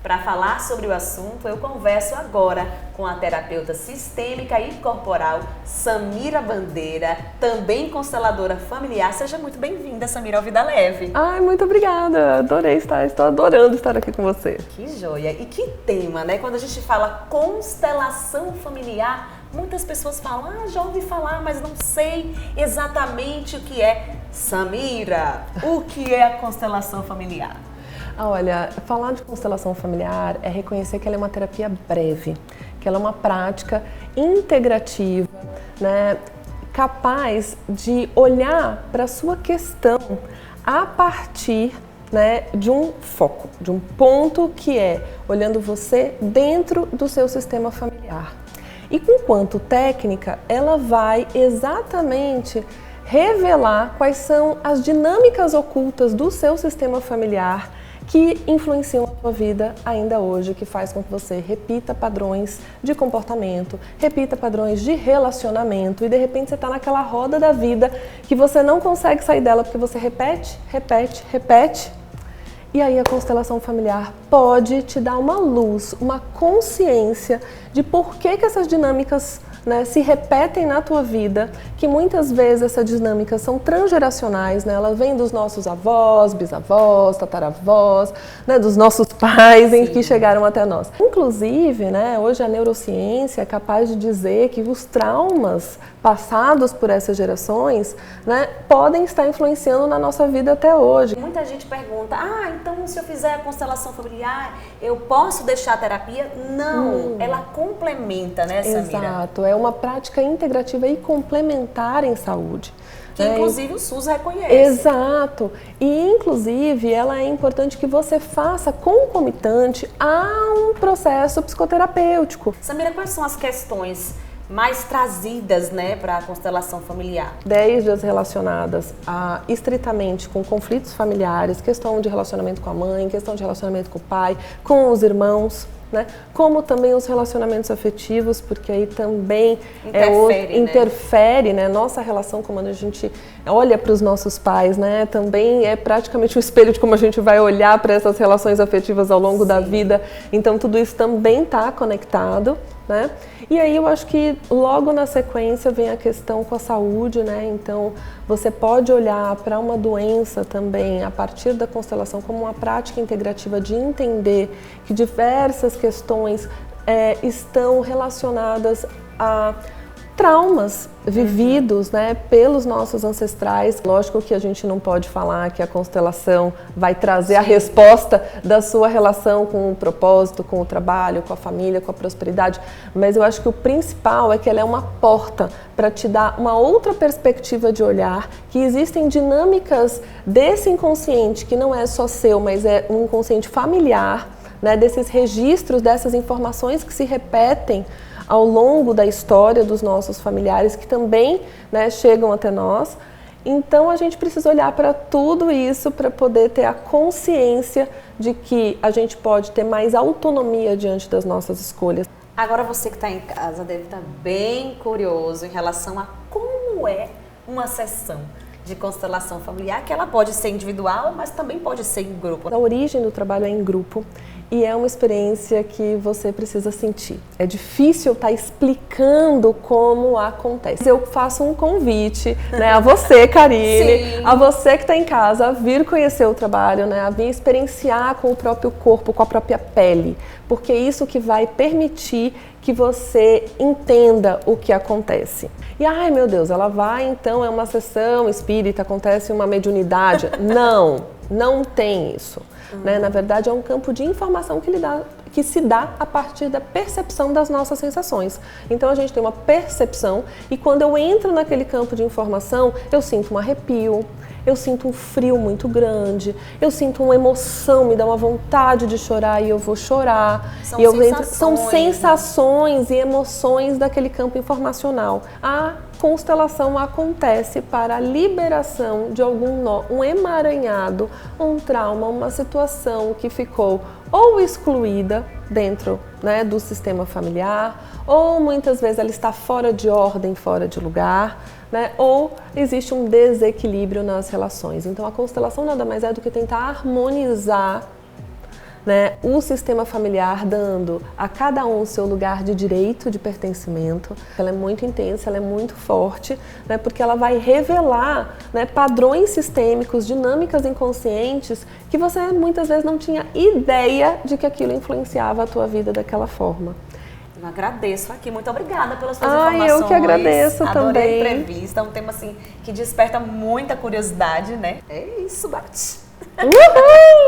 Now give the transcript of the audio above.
Para falar sobre o assunto, eu converso agora com a terapeuta sistêmica e corporal Samira Bandeira, também consteladora familiar. Seja muito bem-vinda, Samira, ao Vida Leve. Ai, muito obrigada. Estou adorando estar aqui com você. Que joia. E que tema, né? Quando a gente fala constelação familiar, muitas pessoas falam, já ouvi falar, mas não sei exatamente o que é. Samira, o que é a constelação familiar? Olha, falar de constelação familiar é reconhecer que ela é uma terapia breve, que ela é uma prática integrativa, né, capaz de olhar para a sua questão a partir, né, de um foco, de um ponto que é olhando você dentro do seu sistema familiar. E enquanto técnica, ela vai exatamente revelar quais são as dinâmicas ocultas do seu sistema familiar que influenciam a sua vida ainda hoje, que faz com que você repita padrões de comportamento, repita padrões de relacionamento e de repente você está naquela roda da vida que você não consegue sair dela porque você repete. E aí a constelação familiar pode te dar uma luz, uma consciência de por que essas dinâmicas, né, se repetem na tua vida, que muitas vezes essas dinâmicas são transgeracionais, né, elas vêm dos nossos avós, bisavós, tataravós, né, dos nossos pais que chegaram até nós. Inclusive, né, hoje a neurociência é capaz de dizer que os traumas passados por essas gerações, né, podem estar influenciando na nossa vida até hoje. Muita gente pergunta, então se eu fizer a constelação familiar, eu posso deixar a terapia? Não, ela complementa, né, Samira? Exato, é uma prática integrativa e complementar em saúde. Que inclusive o SUS reconhece. Exato, e inclusive ela é importante que você faça concomitante a um processo psicoterapêutico. Samira, quais são as questões mais trazidas, né, para a constelação familiar? Desde as relacionadas estritamente com conflitos familiares, questão de relacionamento com a mãe, questão de relacionamento com o pai, com os irmãos, né? Como também os relacionamentos afetivos, porque aí também interfere, né? Nossa relação, como a gente olha para os nossos pais, né? Também é praticamente um espelho de como a gente vai olhar para essas relações afetivas ao longo da vida. Então tudo isso também está conectado, né? E aí eu acho que logo na sequência vem a questão com a saúde, né? Então você pode olhar para uma doença também a partir da constelação como uma prática integrativa de entender que diversas questões estão relacionadas a traumas vividos, né, pelos nossos ancestrais. Lógico que a gente não pode falar que a constelação vai trazer a resposta da sua relação com o propósito, com o trabalho, com a família, com a prosperidade, mas eu acho que o principal é que ela é uma porta para te dar uma outra perspectiva de olhar, que existem dinâmicas desse inconsciente que não é só seu, mas é um inconsciente familiar, né, desses registros, dessas informações que se repetem ao longo da história dos nossos familiares, que também, né, chegam até nós. Então a gente precisa olhar para tudo isso para poder ter a consciência de que a gente pode ter mais autonomia diante das nossas escolhas. Agora você que está em casa deve estar bem curioso em relação a como é uma sessão de constelação familiar, que ela pode ser individual, mas também pode ser em grupo. A origem do trabalho é em grupo e é uma experiência que você precisa sentir. É difícil estar explicando como acontece. Eu faço um convite, né, a você, Karine, a você que está em casa, a vir conhecer o trabalho, né, a vir experienciar com o próprio corpo, com a própria pele, porque é isso que vai permitir que você entenda o que acontece. E, ai meu Deus, ela vai, então é uma sessão espírita, acontece uma mediunidade. Não tem isso. Né? Na verdade, é um campo de informação que se dá a partir da percepção das nossas sensações. Então a gente tem uma percepção e quando eu entro naquele campo de informação, eu sinto um arrepio, eu sinto um frio muito grande, eu sinto uma emoção, me dá uma vontade de chorar e eu vou chorar. São sensações e emoções daquele campo informacional. A constelação acontece para a liberação de algum nó, um emaranhado, um trauma, uma situação que ficou ou excluída dentro, né, do sistema familiar, ou muitas vezes ela está fora de ordem, fora de lugar, né, ou existe um desequilíbrio nas relações. Então a constelação nada mais é do que tentar harmonizar, né, o sistema familiar dando a cada um o seu lugar de direito de pertencimento. Ela é muito intensa, ela é muito forte, né, porque ela vai revelar, né, padrões sistêmicos, dinâmicas inconscientes que você muitas vezes não tinha ideia de que aquilo influenciava a tua vida daquela forma. Eu agradeço aqui, muito obrigada pelas suas informações. Eu que agradeço Adorei também. a entrevista, é um tema assim que desperta muita curiosidade, né? É isso, Bati. Uhul!